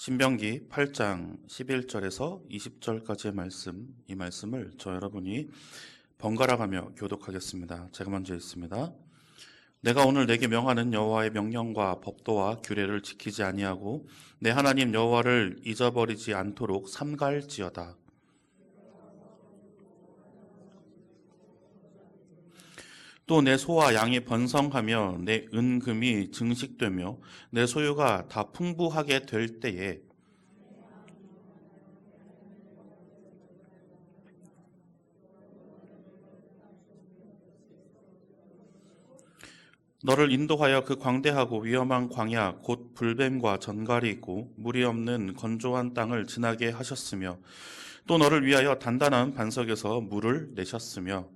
신명기 8장 11절에서 20절까지의 말씀, 이 말씀을 저 여러분이 번갈아가며 교독하겠습니다. 제가 먼저 읽습니다. 내가 오늘 내게 명하는 여호와의 명령과 법도와 규례를 지키지 아니하고 내 하나님 여호와를 잊어버리지 않도록 삼갈지어다. 또 내 소와 양이 번성하며 내 은금이 증식되며 내 소유가 다 풍부하게 될 때에 너를 인도하여 그 광대하고 위험한 광야 곧 불뱀과 전갈이 있고 물이 없는 건조한 땅을 지나게 하셨으며 또 너를 위하여 단단한 반석에서 물을 내셨으며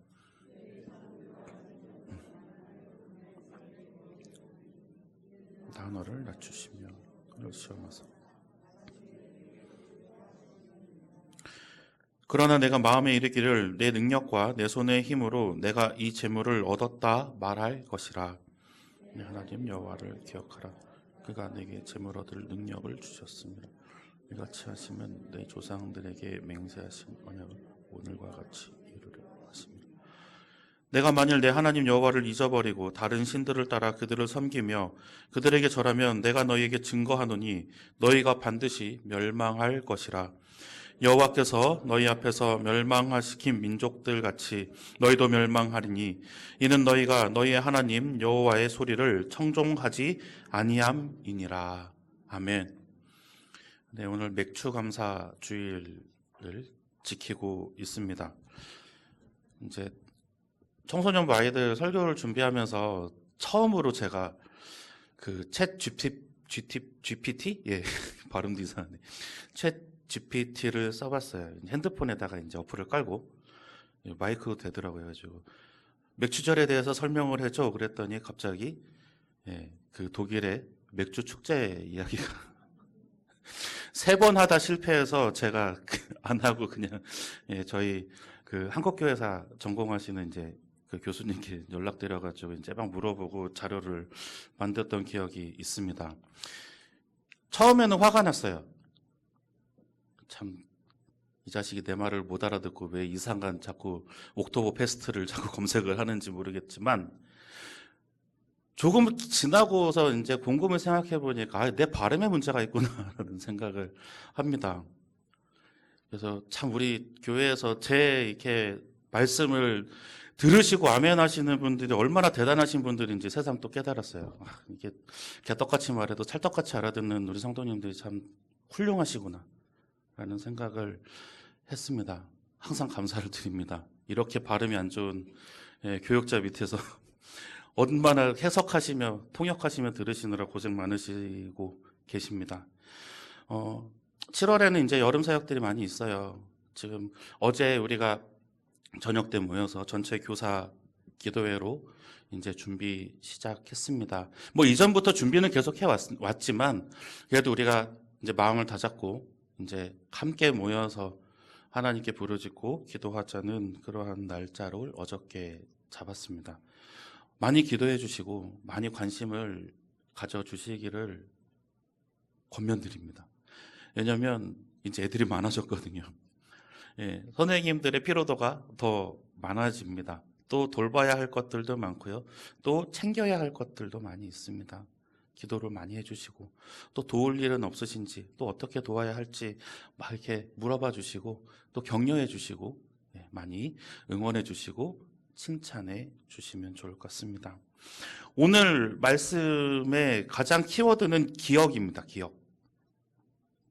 단어를 낮추시며 그를 시험하사 그러나 내가 마음에 이르기를 내 능력과 내 손의 힘으로 내가 이 재물을 얻었다 말할 것이라. 내 하나님 여호와를 기억하라. 그가 내게 재물 얻을 능력을 주셨습니다. 이같이 하시면 내 조상들에게 맹세하신 언약을 오늘과 같이 이루려 하십니다. 내가 만일 내 하나님 여호와를 잊어버리고 다른 신들을 따라 그들을 섬기며 그들에게 절하면 내가 너희에게 증거하노니 너희가 반드시 멸망할 것이라. 여호와께서 너희 앞에서 멸망하시킨 민족들 같이 너희도 멸망하리니 이는 너희가 너희의 하나님 여호와의 소리를 청종하지 아니함이니라. 아멘. 네, 오늘 맥주 감사 주일을 지키고 있습니다. 이제 청소년부 아이들 설교를 준비하면서 처음으로 제가 그 챗 GPT? 예, 발음도 이상하네. 챗 GPT를 써봤어요. 핸드폰에다가 이제 어플을 깔고 마이크도 되더라고요. 그래가지고 맥주절에 대해서 설명을 해줘. 그랬더니 갑자기 그 독일의 맥주 축제 이야기가 3번 하다 실패해서 제가 안 하고 그냥 저희 그 한국교회사 전공하시는 이제 그 교수님께 연락드려가지고 이제 막 물어보고 자료를 만들었던 기억이 있습니다. 처음에는 화가 났어요. 참, 이 자식이 내 말을 못 알아듣고 왜 이상한 자꾸 옥토버 페스트를 자꾸 검색을 하는지 모르겠지만 조금 지나고서 이제 곰곰이 생각해 보니까 내 발음에 문제가 있구나라는 생각을 합니다. 그래서 참 우리 교회에서 제 이렇게 말씀을 들으시고 아멘 하시는 분들이 얼마나 대단하신 분들인지 새삼 또 깨달았어요. 이게 개떡같이 말해도 찰떡같이 알아듣는 우리 성도님들이 참 훌륭하시구나 라는 생각을 했습니다. 항상 감사를 드립니다. 이렇게 발음이 안 좋은 교역자 밑에서 얼마나 해석하시며 통역하시며 들으시느라 고생 많으시고 계십니다. 7월에는 이제 여름 사역들이 많이 있어요. 지금 어제 우리가 저녁 때 모여서 전체 교사 기도회로 이제 준비 시작했습니다. 뭐 이전부터 준비는 계속 해왔지만 그래도 우리가 이제 마음을 다잡고 이제 함께 모여서 하나님께 부르짖고 기도하자는 그러한 날짜를 어저께 잡았습니다. 많이 기도해 주시고 많이 관심을 가져주시기를 권면드립니다. 왜냐하면 이제 애들이 많아졌거든요. 선생님들의 피로도가 더 많아집니다. 또 돌봐야 할 것들도 많고요. 또 챙겨야 할 것들도 많이 있습니다. 기도를 많이 해주시고 또 도울 일은 없으신지 또 어떻게 도와야 할지 막 이렇게 물어봐 주시고 또 격려해 주시고 많이 응원해 주시고 칭찬해 주시면 좋을 것 같습니다. 오늘 말씀의 가장 키워드는 기억입니다.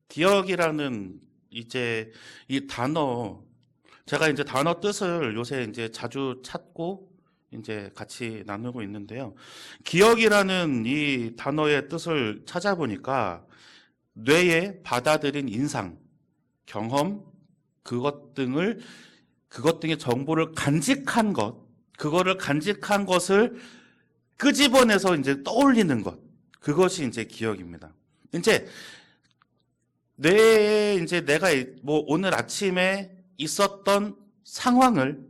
기억이라는 이제 이 단어, 제가 이제 단어 뜻을 요새 이제 자주 찾고 이제 같이 나누고 있는데요. 기억이라는 이 단어의 뜻을 찾아보니까 뇌에 받아들인 인상, 경험, 그것 등의 정보를 간직한 것, 그거를 간직한 것을 끄집어내서 이제 떠올리는 것, 그것이 이제 기억입니다. 이제 뇌에 이제 내가 뭐 오늘 아침에 있었던 상황을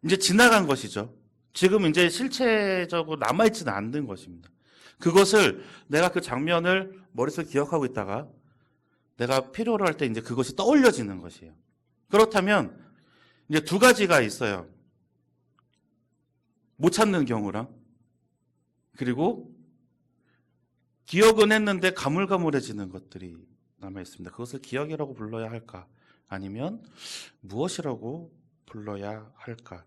이제 지나간 것이죠. 지금 이제 실체적으로 남아있지는 않는 것입니다. 그것을 내가 그 장면을 머릿속에 기억하고 있다가 내가 필요로 할 때 이제 그것이 떠올려지는 것이에요. 그렇다면 이제 두 가지가 있어요. 못 찾는 경우랑, 그리고 기억은 했는데 가물가물해지는 것들이 남아 있습니다. 그것을 기억이라고 불러야 할까? 아니면 무엇이라고 불러야 할까?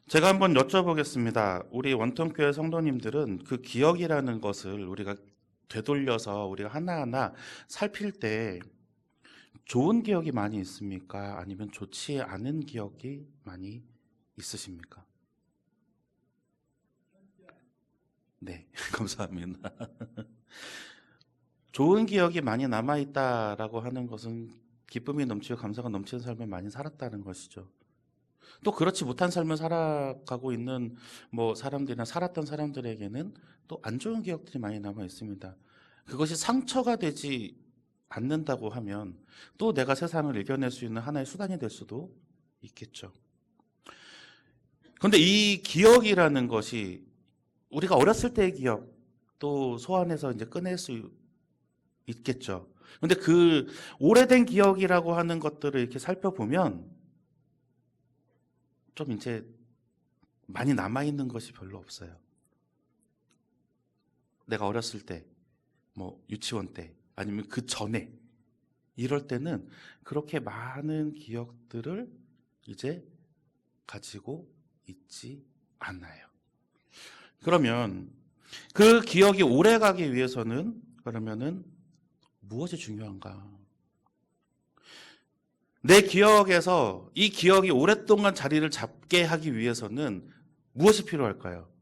제가 한번 여쭤보겠습니다. 우리 원통교회 성도님들은 그 기억이라는 것을 우리가 되돌려서 우리가 하나하나 살필 때 좋은 기억이 많이 있습니까? 아니면 좋지 않은 기억이 많이 있으십니까? 네, 감사합니다. 좋은 기억이 많이 남아있다라고 하는 것은 기쁨이 넘치고 감사가 넘치는 삶을 많이 살았다는 것이죠. 또 그렇지 못한 삶을 살아가고 있는 사람들이나 살았던 사람들에게는 또 안 좋은 기억들이 많이 남아 있습니다. 그것이 상처가 되지 않는다고 하면 또 내가 세상을 이겨낼 수 있는 하나의 수단이 될 수도 있겠죠. 그런데 이 기억이라는 것이 우리가 어렸을 때의 기억 또 소환해서 이제 꺼낼 수 있겠죠. 그런데 그 오래된 기억이라고 하는 것들을 이렇게 살펴보면 좀 이제 많이 남아있는 것이 별로 없어요. 내가 어렸을 때, 유치원 때, 아니면 그 전에, 이럴 때는 그렇게 많은 기억들을 이제 가지고 있지 않아요. 그러면 그 기억이 오래 가기 위해서는 그러면은 무엇이 중요한가? 내 기억에서 이 기억이 오랫동안 자리를 잡게 하기 위해서는 무엇이 필요할까요?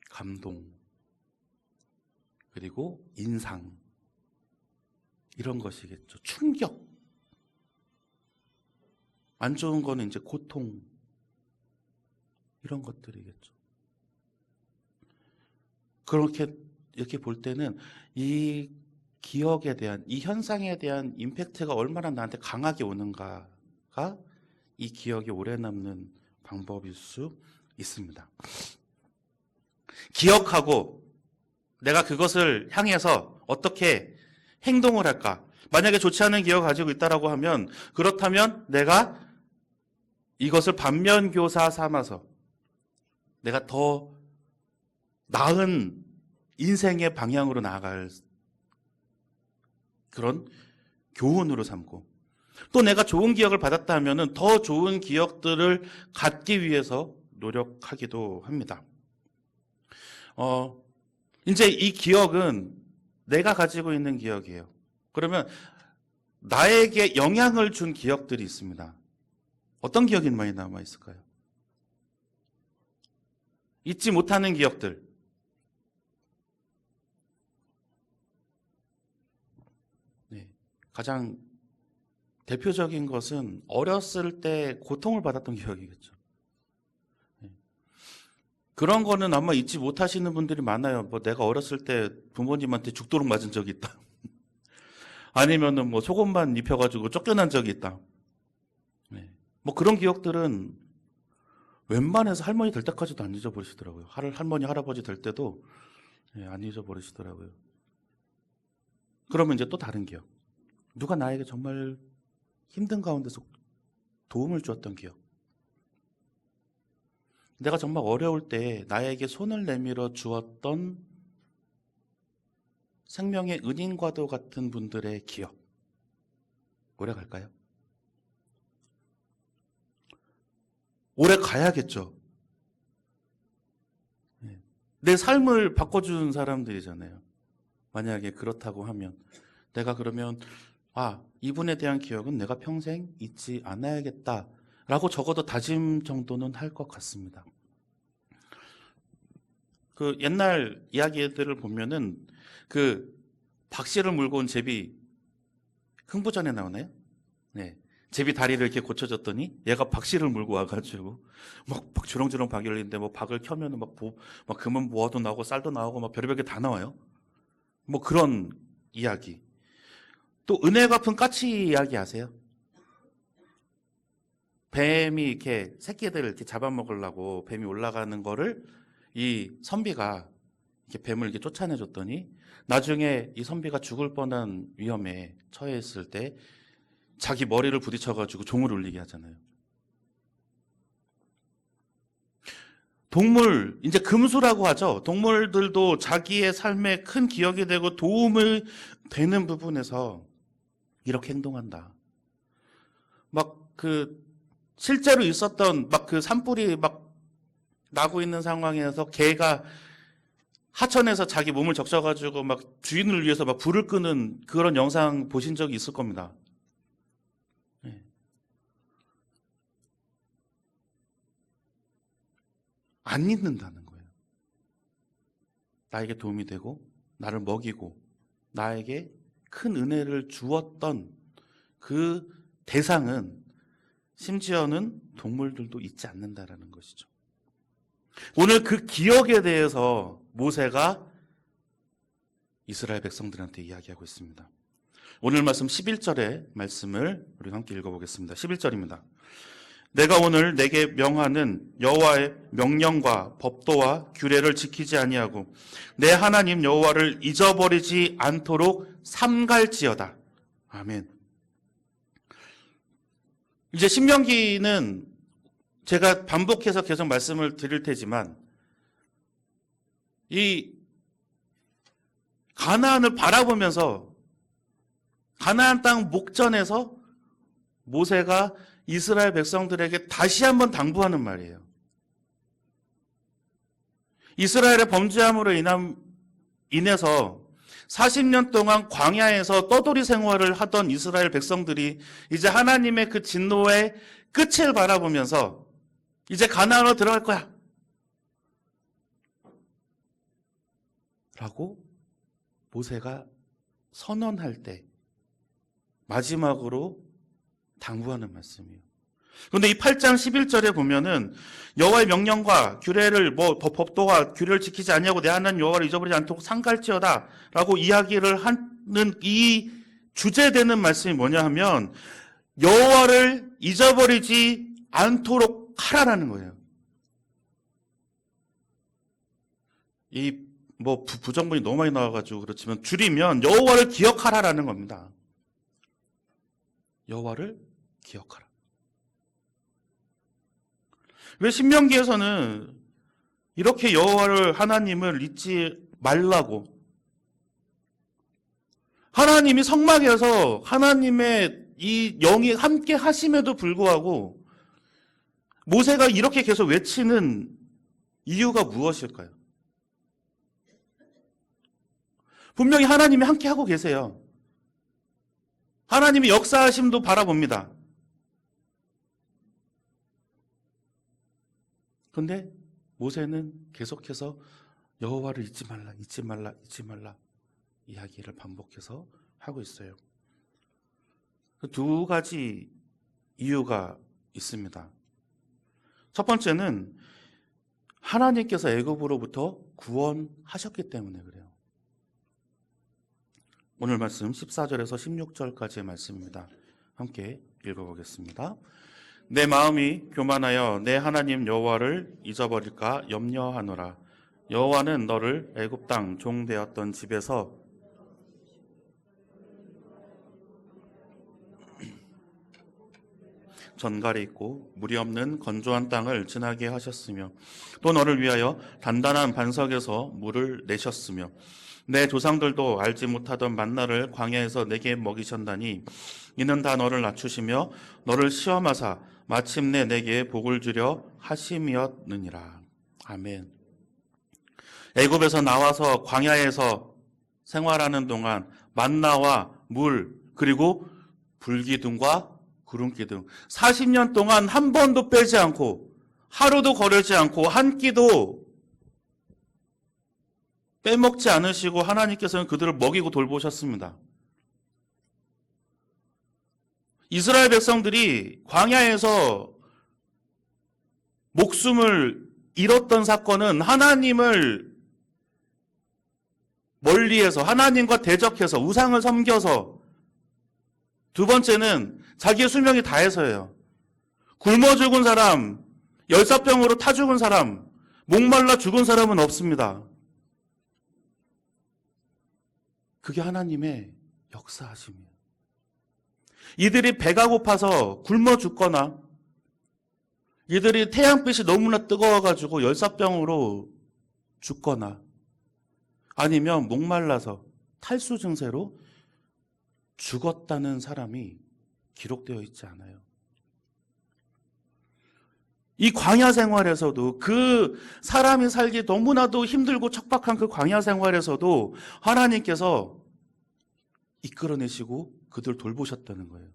감동, 그리고 인상, 이런 것이겠죠. 충격. 안 좋은 거는 이제 고통, 이런 것들이겠죠. 그렇게 이렇게 볼 때는 이 기억에 대한, 이 현상에 대한 임팩트가 얼마나 나한테 강하게 오는가가 이 기억이 오래 남는 방법일 수 있습니다. 기억하고 내가 그것을 향해서 어떻게 행동을 할까? 만약에 좋지 않은 기억을 가지고 있다라고 하면, 그렇다면 내가 이것을 반면교사 삼아서 내가 더 나은 인생의 방향으로 나아갈 그런 교훈으로 삼고, 또 내가 좋은 기억을 받았다 하면은 더 좋은 기억들을 갖기 위해서 노력하기도 합니다. 이제 이 기억은 내가 가지고 있는 기억이에요. 그러면 나에게 영향을 준 기억들이 있습니다. 어떤 기억이 많이 남아 있을까요? 잊지 못하는 기억들. 네, 가장 대표적인 것은 어렸을 때 고통을 받았던 기억이겠죠. 네. 그런 거는 아마 잊지 못하시는 분들이 많아요. 내가 어렸을 때 부모님한테 죽도록 맞은 적이 있다. 아니면은 속옷만 입혀가지고 쫓겨난 적이 있다. 네. 그런 기억들은 웬만해서 할머니 될 때까지도 안 잊어버리시더라고요. 할머니, 할아버지 될 때도 안 잊어버리시더라고요. 그러면 이제 또 다른 기억. 누가 나에게 정말 힘든 가운데서 도움을 주었던 기억. 내가 정말 어려울 때 나에게 손을 내밀어 주었던 생명의 은인과도 같은 분들의 기억. 오래 갈까요? 오래 가야겠죠. 내 삶을 바꿔준 사람들이잖아요. 만약에 그렇다고 하면 내가 그러면 이분에 대한 기억은 내가 평생 잊지 않아야겠다라고 적어도 다짐 정도는 할 것 같습니다. 그 옛날 이야기들을 보면은 그 박씨를 물고 온 제비, 흥부전에 나오나요? 네. 제비 다리를 이렇게 고쳐줬더니 얘가 박씨를 물고 와가지고 막 주렁주렁 박이 열리는데 박을 켜면은 막 금은 모아도 나오고 쌀도 나오고 막 별의별 게 다 나와요. 그런 이야기. 또 은혜 갚은 까치 이야기 아세요? 뱀이 이렇게 새끼들을 이렇게 잡아먹으려고 뱀이 올라가는 거를 이 선비가 이렇게 뱀을 이렇게 쫓아내줬더니 나중에 이 선비가 죽을 뻔한 위험에 처해있을 때 자기 머리를 부딪혀가지고 종을 울리게 하잖아요. 동물, 이제 금수라고 하죠. 동물들도 자기의 삶에 큰 기억이 되고 도움을 되는 부분에서 이렇게 행동한다. 막 실제로 있었던 산불이 나고 있는 상황에서 개가 하천에서 자기 몸을 적셔가지고 주인을 위해서 불을 끄는 그런 영상 보신 적이 있을 겁니다. 네. 안 잊는다는 거예요. 나에게 도움이 되고 나를 먹이고 나에게 큰 은혜를 주었던 그 대상은 심지어는 동물들도 잊지 않는다라는 것이죠. 오늘 그 기억에 대해서 모세가 이스라엘 백성들한테 이야기하고 있습니다. 오늘 말씀 11절의 말씀을 우리 함께 읽어보겠습니다. 11절입니다. 내가 오늘 내게 명하는 여호와의 명령과 법도와 규례를 지키지 아니하고 내 하나님 여호와를 잊어버리지 않도록 삼갈지어다. 아멘. 이제 신명기는 제가 반복해서 계속 말씀을 드릴 테지만 이 가나안을 바라보면서 가나안 땅 목전에서 모세가 이스라엘 백성들에게 다시 한번 당부하는 말이에요. 이스라엘의 범죄함으로 인해서 40년 동안 광야에서 떠돌이 생활을 하던 이스라엘 백성들이 이제 하나님의 그 진노의 끝을 바라보면서 이제 가나안으로 들어갈 거야 라고 모세가 선언할 때 마지막으로 당부하는 말씀이에요. 그런데 이 8장 11절에 보면은 여호와의 명령과 규례를 법도와 규례를 지키지 아니하고 내 하나님 여호와를 잊어버리지 않도록 삼갈지어다 라고 이야기를 하는 이 주제되는 말씀이 뭐냐 하면 여호와를 잊어버리지 않도록 하라라는 거예요. 이 부정문이 너무 많이 나와가지고 그렇지만 줄이면 여호와를 기억하라라는 겁니다. 여호와를 기억하라. 왜 신명기에서는 이렇게 여호와를 하나님을 잊지 말라고 하나님이 성막에서 하나님의 이 영이 함께 하심에도 불구하고 모세가 이렇게 계속 외치는 이유가 무엇일까요? 분명히 하나님이 함께 하고 계세요. 하나님이 역사하심도 바라봅니다. 그런데 모세는 계속해서 여호와를 잊지 말라, 잊지 말라, 잊지 말라 이야기를 반복해서 하고 있어요. 두 가지 이유가 있습니다. 첫 번째는 하나님께서 애굽으로부터 구원하셨기 때문에 그래요. 오늘 말씀 14절에서 16절까지의 말씀입니다. 함께 읽어보겠습니다. 내 마음이 교만하여 내 하나님 여호와를 잊어버릴까 염려하노라. 여호와는 너를 애굽 땅 종되었던 집에서 전갈이 있고 물이 없는 건조한 땅을 지나게 하셨으며 또 너를 위하여 단단한 반석에서 물을 내셨으며 내 조상들도 알지 못하던 만나를 광야에서 내게 먹이셨다니 이는 다 너를 낮추시며 너를 시험하사 마침내 내게 복을 주려 하심이었느니라. 아멘. 애굽에서 나와서 광야에서 생활하는 동안 만나와 물 그리고 불기둥과 구름기둥 40년 동안 한 번도 빼지 않고 하루도 거르지 않고 한 끼도 빼먹지 않으시고 하나님께서는 그들을 먹이고 돌보셨습니다. 이스라엘 백성들이 광야에서 목숨을 잃었던 사건은 하나님을 멀리해서 하나님과 대적해서 우상을 섬겨서 두 번째는 자기의 수명이 다해서예요. 굶어 죽은 사람, 열사병으로 타 죽은 사람, 목말라 죽은 사람은 없습니다. 그게 하나님의 역사하심이에요. 이들이 배가 고파서 굶어 죽거나, 이들이 태양빛이 너무나 뜨거워가지고 열사병으로 죽거나, 아니면 목말라서 탈수 증세로 죽었다는 사람이 기록되어 있지 않아요. 이 광야 생활에서도, 그 사람이 살기 너무나도 힘들고 척박한 그 광야 생활에서도 하나님께서 이끌어내시고 그들 돌보셨다는 거예요.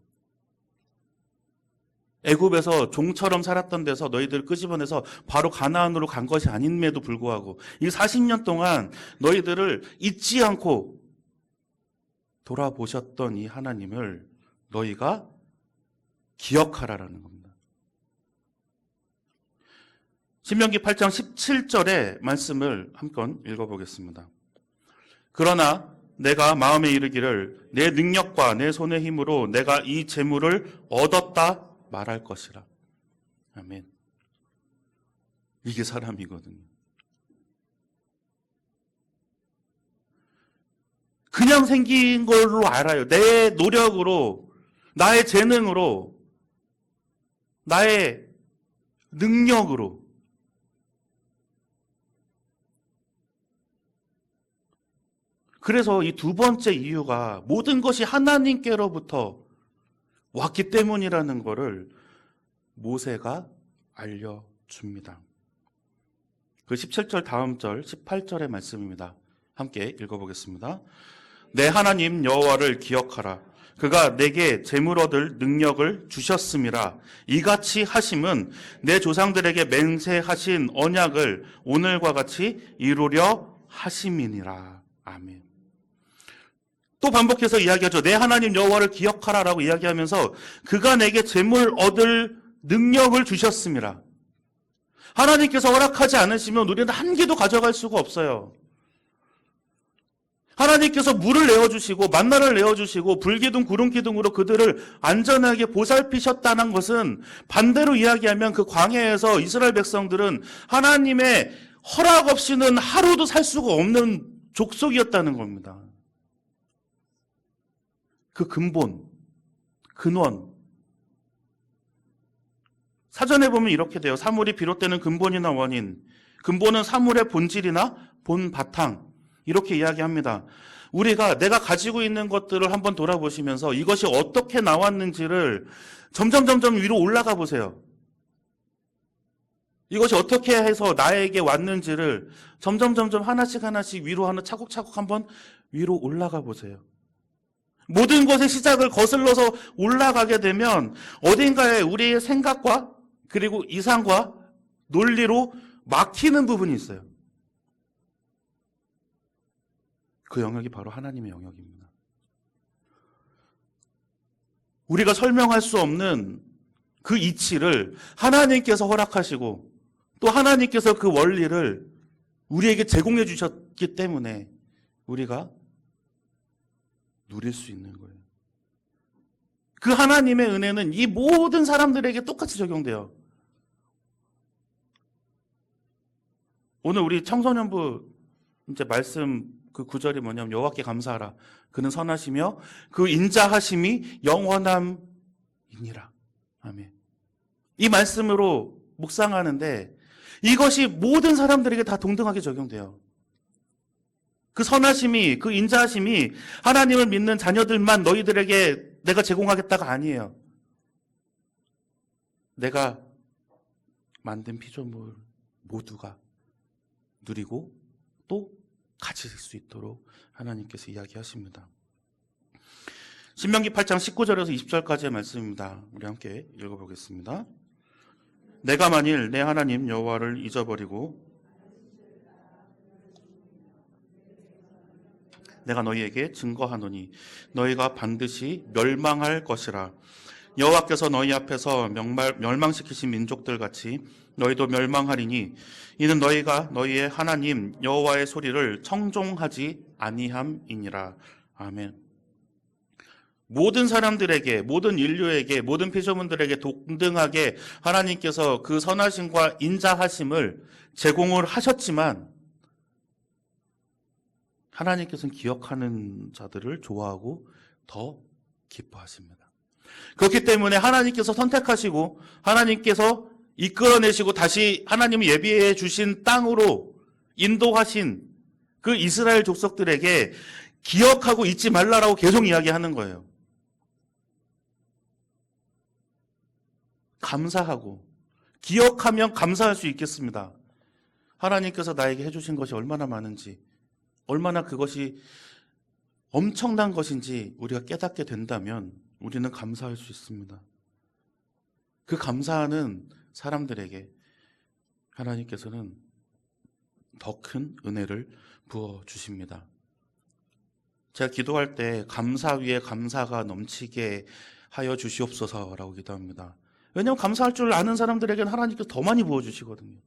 애굽에서 종처럼 살았던 데서 너희들 끄집어내서 바로 가나안으로 간 것이 아님에도 불구하고 이 40년 동안 너희들을 잊지 않고 돌아보셨던 이 하나님을 너희가 기억하라라는 겁니다. 신명기 8장 17절의 말씀을 한번 읽어보겠습니다. 그러나 내가 마음에 이르기를 내 능력과 내 손의 힘으로 내가 이 재물을 얻었다 말할 것이라. 아멘. 이게 사람이거든요. 그냥 생긴 걸로 알아요. 내 노력으로, 나의 재능으로, 나의 능력으로. 그래서 이 두 번째 이유가 모든 것이 하나님께로부터 왔기 때문이라는 것을 모세가 알려줍니다. 그 17절 다음 절 18절의 말씀입니다. 함께 읽어보겠습니다. 내 하나님 여호와를 기억하라. 그가 내게 재물 얻을 능력을 주셨음이라. 이같이 하심은 내 조상들에게 맹세하신 언약을 오늘과 같이 이루려 하심이니라. 아멘. 또 반복해서 이야기하죠. 내 하나님 여호와를 기억하라라고 이야기하면서 그가 내게 재물 얻을 능력을 주셨습니다. 하나님께서 허락하지 않으시면 우리는 한 개도 가져갈 수가 없어요. 하나님께서 물을 내어주시고 만나를 내어주시고 불기둥 구름기둥으로 그들을 안전하게 보살피셨다는 것은 반대로 이야기하면 그 광야에서 이스라엘 백성들은 하나님의 허락 없이는 하루도 살 수가 없는 족속이었다는 겁니다. 그 근본, 근원. 사전에 보면 이렇게 돼요. 사물이 비롯되는 근본이나 원인. 근본은 사물의 본질이나 본 바탕. 이렇게 이야기합니다. 우리가 내가 가지고 있는 것들을 한번 돌아보시면서 이것이 어떻게 나왔는지를 점점 위로 올라가 보세요. 이것이 어떻게 해서 나에게 왔는지를 점점 하나씩 위로 하나 차곡차곡 한번 위로 올라가 보세요. 모든 것의 시작을 거슬러서 올라가게 되면 어딘가에 우리의 생각과 그리고 이상과 논리로 막히는 부분이 있어요. 그 영역이 바로 하나님의 영역입니다. 우리가 설명할 수 없는 그 이치를 하나님께서 허락하시고 또 하나님께서 그 원리를 우리에게 제공해 주셨기 때문에 우리가 누릴 수 있는 거예요. 그 하나님의 은혜는 이 모든 사람들에게 똑같이 적용돼요. 오늘 우리 청소년부 이제 말씀 그 구절이 뭐냐면 여호와께 감사하라. 그는 선하시며 그 인자하심이 영원함이니라. 아멘. 이 말씀으로 묵상하는데 이것이 모든 사람들에게 다 동등하게 적용돼요. 그 선하심이, 그 인자하심이 하나님을 믿는 자녀들만 너희들에게 내가 제공하겠다가 아니에요. 내가 만든 피조물 모두가 누리고 또 가질 수 있도록 하나님께서 이야기하십니다. 신명기 8장 19절에서 20절까지의 말씀입니다. 우리 함께 읽어보겠습니다. 내가 만일 내 하나님 여호와를 잊어버리고 내가 너희에게 증거하노니 너희가 반드시 멸망할 것이라. 여호와께서 너희 앞에서 멸망시키신 민족들 같이 너희도 멸망하리니 이는 너희가 너희의 하나님 여호와의 소리를 청종하지 아니함이니라. 아멘. 모든 사람들에게, 모든 인류에게, 모든 피조물들에게 동등하게 하나님께서 그 선하심과 인자하심을 제공을 하셨지만 하나님께서는 기억하는 자들을 좋아하고 더 기뻐하십니다. 그렇기 때문에 하나님께서 선택하시고 하나님께서 이끌어내시고 다시 하나님이 예비해 주신 땅으로 인도하신 그 이스라엘 족속들에게 기억하고 잊지 말라라고 계속 이야기하는 거예요. 감사하고 기억하면 감사할 수 있겠습니다. 하나님께서 나에게 해주신 것이 얼마나 많은지, 얼마나 그것이 엄청난 것인지 우리가 깨닫게 된다면 우리는 감사할 수 있습니다. 그 감사하는 사람들에게 하나님께서는 더 큰 은혜를 부어주십니다. 제가 기도할 때 감사 위에 감사가 넘치게 하여 주시옵소서라고 기도합니다. 왜냐하면 감사할 줄 아는 사람들에게는 하나님께서 더 많이 부어주시거든요.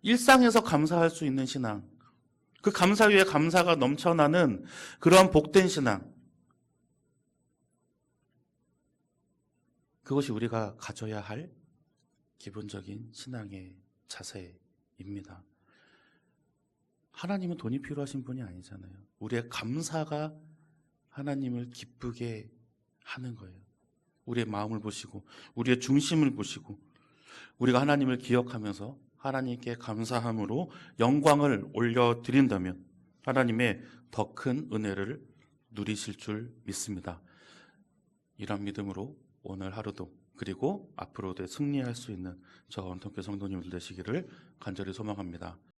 일상에서 감사할 수 있는 신앙, 그 감사 위에 감사가 넘쳐나는 그러한 복된 신앙, 그것이 우리가 가져야 할 기본적인 신앙의 자세입니다. 하나님은 돈이 필요하신 분이 아니잖아요. 우리의 감사가 하나님을 기쁘게 하는 거예요. 우리의 마음을 보시고 우리의 중심을 보시고 우리가 하나님을 기억하면서 하나님께 감사함으로 영광을 올려드린다면 하나님의 더 큰 은혜를 누리실 줄 믿습니다. 이런 믿음으로 오늘 하루도 그리고 앞으로도 승리할 수 있는 저와 원통교 성도님들 되시기를 간절히 소망합니다.